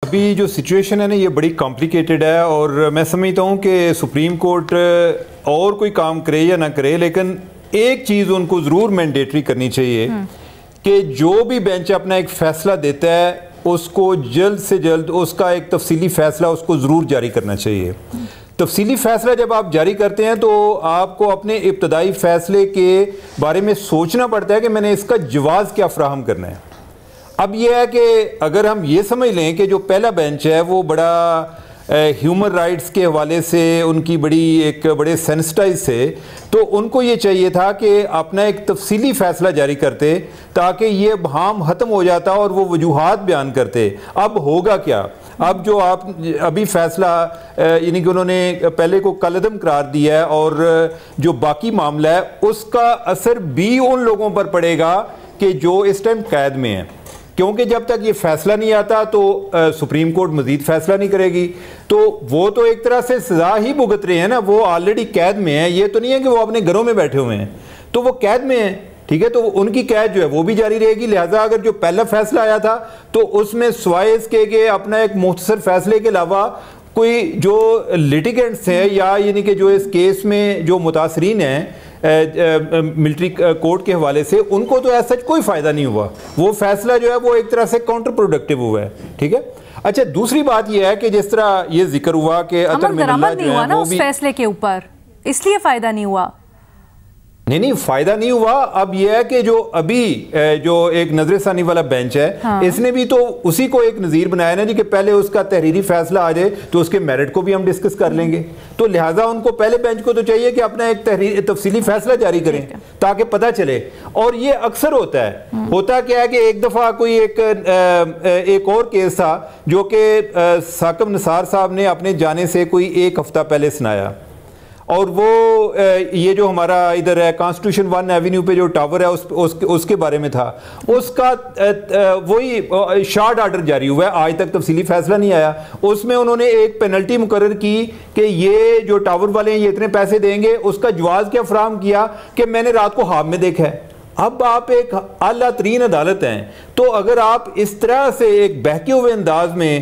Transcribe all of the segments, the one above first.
ابھی جو سچویشن ہے نا یہ بڑی کمپلیکیٹڈ ہے، اور میں سمجھتا ہوں کہ سپریم کورٹ اور کوئی کام کرے یا نہ کرے، لیکن ایک چیز ان کو ضرور مینڈیٹری کرنی چاہیے کہ جو بھی بینچ اپنا ایک فیصلہ دیتا ہے اس کو جلد سے جلد اس کا ایک تفصیلی فیصلہ اس کو ضرور جاری کرنا چاہیے۔ تفصیلی فیصلہ جب آپ جاری کرتے ہیں تو آپ کو اپنے ابتدائی فیصلے کے بارے میں سوچنا پڑتا ہے کہ میں نے اس کا جواز کیا فراہم کرنا ہے۔ اب یہ ہے کہ اگر ہم یہ سمجھ لیں کہ جو پہلا بینچ ہے وہ بڑا ہیومن رائٹس کے حوالے سے ان کی بڑے سینسٹائز سے، تو ان کو یہ چاہیے تھا کہ اپنا ایک تفصیلی فیصلہ جاری کرتے تاکہ یہ ابہام ختم ہو جاتا اور وہ وجوہات بیان کرتے۔ اب ہوگا کیا؟ اب جو آپ ابھی فیصلہ یعنی کہ انہوں نے پہلے کو کالعدم قرار دیا ہے، اور جو باقی معاملہ ہے اس کا اثر بھی ان لوگوں پر پڑے گا کہ جو اس ٹائم قید میں ہیں، کیونکہ جب تک یہ فیصلہ نہیں آتا تو سپریم کورٹ مزید فیصلہ نہیں کرے گی، تو وہ تو ایک طرح سے سزا ہی بھگت رہے ہیں نا، وہ آلریڈی قید میں ہیں۔ یہ تو نہیں ہے کہ وہ اپنے گھروں میں بیٹھے ہوئے ہیں، تو وہ قید میں ہیں، ٹھیک ہے، تو ان کی قید جو ہے وہ بھی جاری رہے گی۔ لہٰذا اگر جو پہلا فیصلہ آیا تھا تو اس میں سوائے اس کے کہ اپنا ایک مختصر فیصلے کے علاوہ کوئی جو لیٹیگنٹس ہیں یا یعنی کہ جو اس کیس میں جو متاثرین ہیں ملٹری کورٹ کے حوالے سے، ان کو تو ایسا کوئی فائدہ نہیں ہوا۔ وہ فیصلہ جو ہے وہ ایک طرح سے کاؤنٹر پروڈکٹیو ہوا ہے، ٹھیک ہے۔ اچھا، دوسری بات یہ ہے کہ جس طرح یہ ذکر ہوا کہ عطر من اللہ جو ہے وہ بھی اس فیصلے کے اوپر اس لیے فائدہ نہیں ہوا۔ نہیں فائدہ نہیں ہوا۔ اب یہ ہے کہ جو ابھی جو ایک نظر ثانی والا بینچ ہے، اس نے بھی تو اسی کو ایک نظیر بنایا نا جی کہ پہلے اس کا تحریری فیصلہ آ جائے تو اس کے میرٹ کو بھی ہم ڈسکس کر لیں گے، تو لہٰذا ان کو پہلے بینچ کو تو چاہیے کہ اپنا ایک تفصیلی فیصلہ جاری کریں تاکہ پتہ چلے۔ اور یہ اکثر ہوتا کیا ہے کہ ایک دفعہ کوئی ایک اور کیس تھا جو کہ ثاقب نثار صاحب نے اپنے جانے سے کوئی ایک ہفتہ پہلے سنایا، اور وہ یہ جو ہمارا ادھر ہے کانسٹیٹیوشن 1 ایوینیو پہ جو ٹاور ہے اس کے بارے میں تھا، اس کا وہی شارٹ آرڈر جاری ہوا ہے، آج تک تفصیلی فیصلہ نہیں آیا۔ اس میں انہوں نے ایک پینلٹی مقرر کی کہ یہ جو ٹاور والے ہیں یہ اتنے پیسے دیں گے، اس کا جواز کیا فراہم کیا کہ میں نے رات کو خواب میں دیکھا ہے۔ اب آپ ایک اعلیٰ ترین عدالت ہیں، تو اگر آپ اس طرح سے ایک بہکے ہوئے انداز میں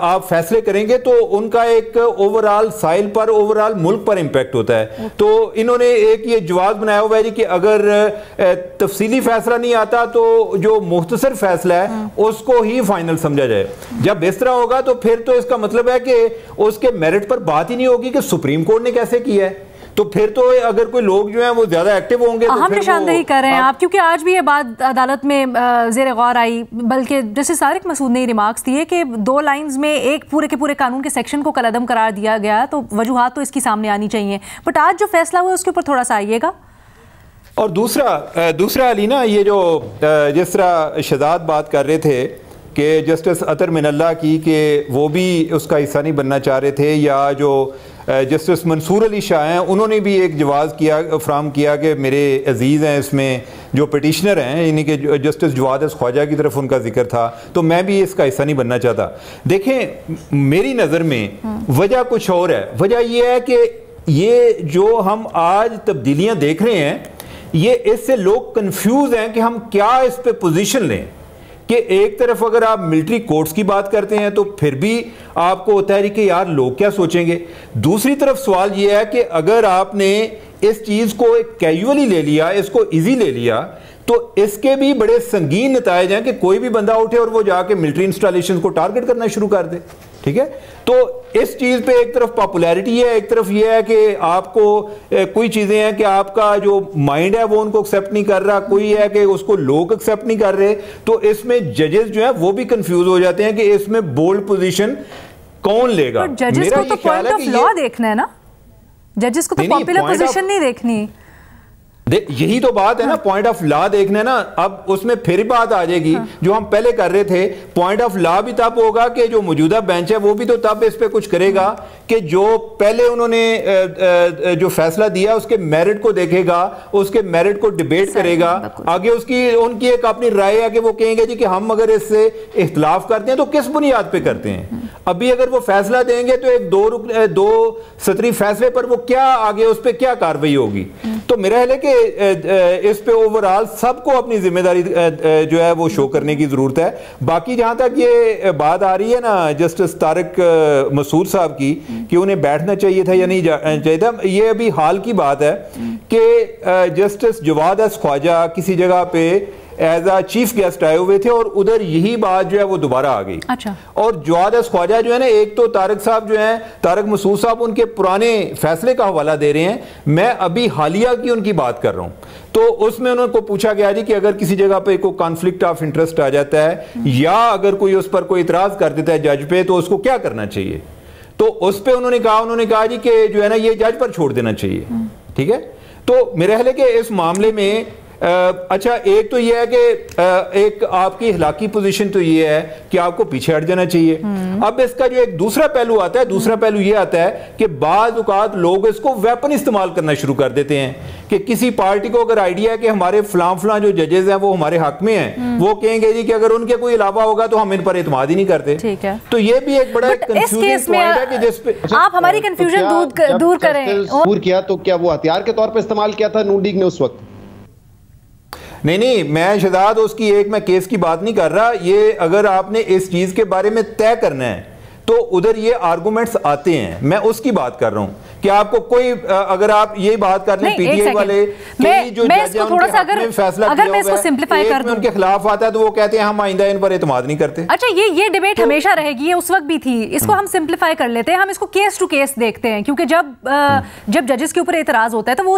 آپ فیصلے کریں گے تو ان کا ایک اوورآل سائل پر اوورآل ملک پر امپیکٹ ہوتا ہے۔ تو انہوں نے ایک یہ جواز بنایا ہوا ہے جی کہ اگر تفصیلی فیصلہ نہیں آتا تو جو مختصر فیصلہ ہے اس کو ہی فائنل سمجھا جائے۔ جب اس طرح ہوگا تو پھر تو اس کا مطلب ہے کہ اس کے میرٹ پر بات ہی نہیں ہوگی کہ سپریم کورٹ نے کیسے کیا ہے، تو پھر تو اگر کوئی لوگ جو ہیں وہ زیادہ ایکٹیو ہوں گے تو ہم نشاندہی کر رہے ہیں آپ، کیونکہ آج بھی یہ بات عدالت میں زیر غور آئی، بلکہ جسٹس طارق مسعود نے ریمارکس دیے کہ 2 لائنز میں ایک پورے کے پورے قانون کے سیکشن کو کالعدم قرار دیا گیا، تو وجوہات تو اس کی سامنے آنی چاہیے، بٹ آج جو فیصلہ ہوا اس کے اوپر تھوڑا سا آئیے گا۔ اور دوسرا علی نا، یہ جو جس طرح شہزاد بات کر رہے تھے کہ جسٹس عطر من اللہ کی کہ وہ بھی اس کا حصہ نہیں بننا چاہ رہے تھے، یا جو جسٹس منصور علی شاہ ہیں انہوں نے بھی ایک جواز فراہم کیا کہ میرے عزیز ہیں اس میں جو پٹیشنر ہیں، یعنی کہ جسٹس جواد خواجہ کی طرف ان کا ذکر تھا، تو میں بھی اس کا حصہ نہیں بننا چاہتا۔ دیکھیں میری نظر میں وجہ کچھ اور ہے۔ وجہ یہ ہے کہ یہ جو ہم آج تبدیلیاں دیکھ رہے ہیں، یہ اس سے لوگ کنفیوز ہیں کہ ہم کیا اس پہ پوزیشن لیں، کہ ایک طرف اگر آپ ملٹری کورٹس کی بات کرتے ہیں تو پھر بھی آپ کو ہوتا ہے کہ یار لوگ کیا سوچیں گے، دوسری طرف سوال یہ ہے کہ اگر آپ نے اس چیز کو کیجولی لے لیا، اس کو ایزی لے لیا، تو اس کے بھی بڑے سنگین نتائج ہیں کہ کوئی بھی بندہ اٹھے اور وہ جا کے ملٹری انسٹالیشن کو ٹارگٹ کرنا شروع کر دے، ٹھیک ہے۔ تو اس چیز پہ ایک طرف پاپولیرٹی ہے، ایک طرف یہ ہے کہ آپ کو کوئی چیزیں ہیں کہ آپ کا جو مائنڈ ہے وہ ان کو ایکسیپٹ نہیں کر رہا، کوئی ہے کہ اس کو لوگ ایکسیپٹ نہیں کر رہے، تو اس میں ججز جو ہیں وہ بھی کنفیوز ہو جاتے ہیں کہ اس میں بولڈ پوزیشن کون لے گا۔ ججز کو تو پوائنٹ آف لا دیکھنا ہے نا، ججز کو تو پاپولر پوزیشن نہیں دیکھنی۔ یہی تو بات ہے نا، پوائنٹ آف لا دیکھنا ہے نا۔ اب اس میں پھر بات آ جائے گی جو ہم پہلے کر رہے تھے، پوائنٹ آف لا بھی تب ہوگا کہ جو موجودہ بینچ ہے وہ بھی تو تب اس پہ کچھ کرے گا کہ جو پہلے انہوں نے جو فیصلہ دیا اس کے میرٹ کو دیکھے گا, اس کے میرٹ کو ڈیبیٹ کرے گا, آگے ان کی ایک اپنی رائے ہے کہ وہ کہیں گے جی کہ ہم اگر اس سے اختلاف کرتے ہیں تو کس بنیاد پہ کرتے ہیں. ابھی اگر وہ فیصلہ دیں گے تو ایک دو سطری فیصلے پر وہ کیا آگے اس پہ کیا کارروائی ہوگی. تو میرا خیال ہے کہ اس پہ اوورآل سب کو اپنی ذمہ داری جو ہے وہ شو کرنے کی ضرورت ہے. باقی جہاں تک یہ بات آ رہی ہے نا جسٹس طارق مسعود صاحب کی کہ انہیں بیٹھنا چاہیے تھا یا نہیں چاہیے تھا, یہ ابھی حال کی بات ہے کہ جسٹس جواد ایس خواجہ کسی جگہ پہ ایز اے چیف گیسٹ آئے ہوئے تھے اور ادھر یہی بات جو ہے وہ دوبارہ آ گئی. اور جواد ایس خواجہ جو ہے نا, ایک تو طارق صاحب جو ہیں, طارق مسعود صاحب ان کے پرانے فیصلے کا حوالہ دے رہے ہیں, میں ابھی حالیہ کی ان کی بات کر رہا ہوں. تو اس میں انہوں کو پوچھا گیا جی کہ اگر کسی جگہ پہ کوئی کانفلکٹ آف انٹرسٹ آ جاتا ہے یا اگر کوئی اس پر کوئی اعتراض کر دیتا ہے جج پہ تو اس کو کیا کرنا چاہیے. تو اس پہ انہوں نے کہا جی کہ جو ہے نا یہ جج پر چھوڑ دینا چاہیے. ٹھیک ہے, تو میرا خیال ہے کہ اس معاملے میں اچھا ایک تو یہ ہے کہ ایک آپ کی اخلاقی پوزیشن تو یہ ہے کہ آپ کو پیچھے ہٹ جانا چاہیے. اب اس کا جو ایک دوسرا پہلو آتا ہے, دوسرا پہلو یہ آتا ہے کہ بعض اوقات لوگ اس کو ویپن استعمال کرنا شروع کر دیتے ہیں کہ کسی پارٹی کو اگر آئیڈیا ہے کہ ہمارے فلاں جو ججز ہیں وہ ہمارے حق میں ہیں, وہ کہیں گے جی کہ اگر ان کے کوئی علاوہ ہوگا تو ہم ان پر اعتماد ہی نہیں کرتے. تو یہ بھی ایک بڑا کنفیوژن پوائنٹ ہے کہ جس پہ آپ ہماری کنفیوژن دور کریں. دور کیا تو کیا وہ ہتھیار کے طور پہ استعمال کیا تھا نون لیگ نے اس وقت؟ نہیں, میں شہزاد اس کی ایک میں کیس کی بات نہیں کر رہا. یہ اگر آپ نے اس چیز کے بارے میں طے کرنا ہے تو ادھر یہ آرگومنٹس آتے ہیں, میں اس کی بات کر رہا ہوں کہ آپ کو کوئی اگر آپ یہ بات کر لیں پی ٹی آئی والے جو جج ہیں ان کے حق میں فیصلہ کیا ہوا ہے, ایک میں ان کے خلاف آتا ہے تو وہ کہتے ہیں ہم آئندہ ان پر اعتماد نہیں کرتے. اچھا یہ ڈیبیٹ ہمیشہ رہے گی, اس وقت بھی تھی. اس کو ہم سمپلیفائی کر لیتے ہیں, ہم اس کو کیس ٹو کیس دیکھتے ہیں, کیونکہ جب ججز کے اوپر اعتراض ہوتا ہے تو وہ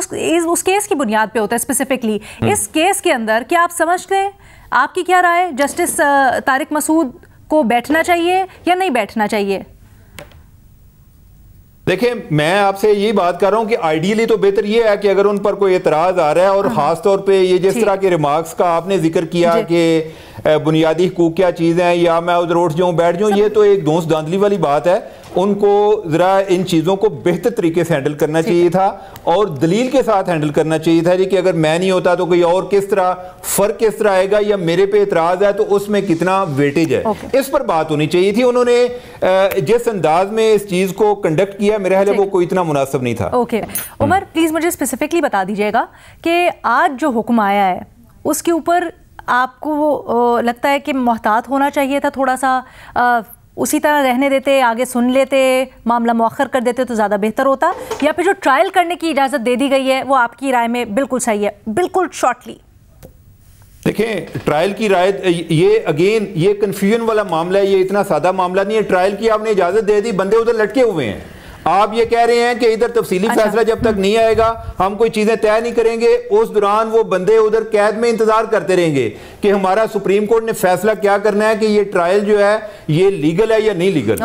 اس کیس کی بنیاد پہ ہوتا ہے اسپیسیفکلی. اس کیس کے اندر کیا آپ سمجھتے ہیں, آپ کی کیا رائے, جسٹس طارق مسعود کو بیٹھنا چاہیے یا نہیں بیٹھنا چاہیے؟ دیکھیں میں آپ سے یہی بات کر رہا ہوں کہ آئیڈیلی تو بہتر یہ ہے کہ اگر ان پر کوئی اعتراض آ رہا ہے, اور خاص طور پہ یہ جس طرح کے ریمارکس کا آپ نے ذکر کیا کہ بنیادی حقوق کیا چیزیں ہیں یا میں ادھر اٹھ جاؤں بیٹھ جاؤں, یہ تو ایک دونس داندلی والی بات ہے. ان کو ذرا ان چیزوں کو بہتر طریقے سے ہینڈل کرنا چاہیے تھا اور دلیل کے ساتھ ہینڈل کرنا چاہیے تھا جی کہ اگر میں نہیں ہوتا تو کوئی اور کس طرح فرق کس طرح آئے گا, یا میرے پہ اعتراض ہے تو اس میں کتنا ویٹیج ہے, اس پر بات ہونی چاہیے تھی. انہوں نے جس انداز میں اس چیز کو کنڈکٹ کیا میرے خیال ہے وہ کوئی اتنا مناسب نہیں تھا. اوکے عمر پلیز مجھے اسپیسیفکلی بتا دیجیے گا کہ آج جو حکم آیا ہے اس کے اوپر آپ کو لگتا ہے کہ محتاط ہونا چاہیے تھا تھوڑا سا, اسی طرح رہنے دیتے, آگے سن لیتے, معاملہ مؤخر کر دیتے تو زیادہ بہتر ہوتا, یا پھر جو ٹرائل کرنے کی اجازت دے دی گئی ہے وہ آپ کی رائے میں بالکل صحیح ہے؟ بالکل شارٹلی دیکھیں ٹرائل کی رائے, یہ اگین یہ کنفیوژن والا معاملہ ہے, یہ اتنا سادہ معاملہ نہیں ہے. ٹرائل کی آپ نے اجازت دے دی, بندے ادھر لٹکے ہوئے ہیں. آپ یہ کہہ رہے ہیں کہ ادھر تفصیلی فیصلہ جب تک نہیں آئے گا ہم کوئی چیزیں طے نہیں کریں گے, اس دوران وہ بندے ادھر قید میں انتظار کرتے رہیں گے کہ ہمارا سپریم کورٹ نے فیصلہ کیا کرنا ہے کہ یہ ٹرائل جو ہے یہ لیگل ہے یا نہیں لیگل.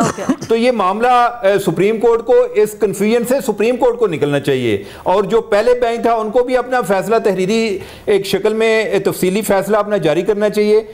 تو یہ معاملہ سپریم کورٹ کو اس کنفیوژن سے سپریم کورٹ کو نکلنا چاہیے, اور جو پہلے بینچ تھا ان کو بھی اپنا فیصلہ تحریری ایک شکل میں تفصیلی فیصلہ اپنا جاری کرنا چاہیے.